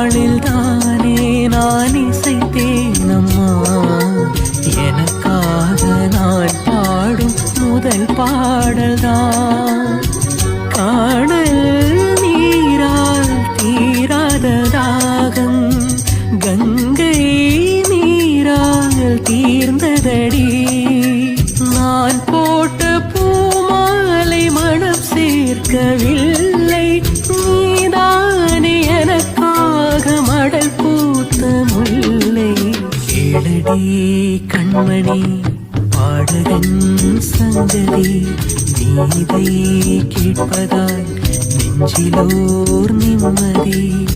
நாளில் தானே நான் இசைத்தேன் அம்மா, எனக்காக நான் பாடும் முதல் பாடல்தான். காணல் நீரால் தீராத தாகம் கங்கை நீரால் தீர்ந்ததடி. நான் போட்ட பூமாலை மனம் சேர்க்கவில்லை, நீதானே எனக்காக மடல் பூத்த முல்லை. கேளடி கண்மணி பாடகன் சங்கதி, நீதை கேட்பதால் நெஞ்சிலோர் நிம்மதி.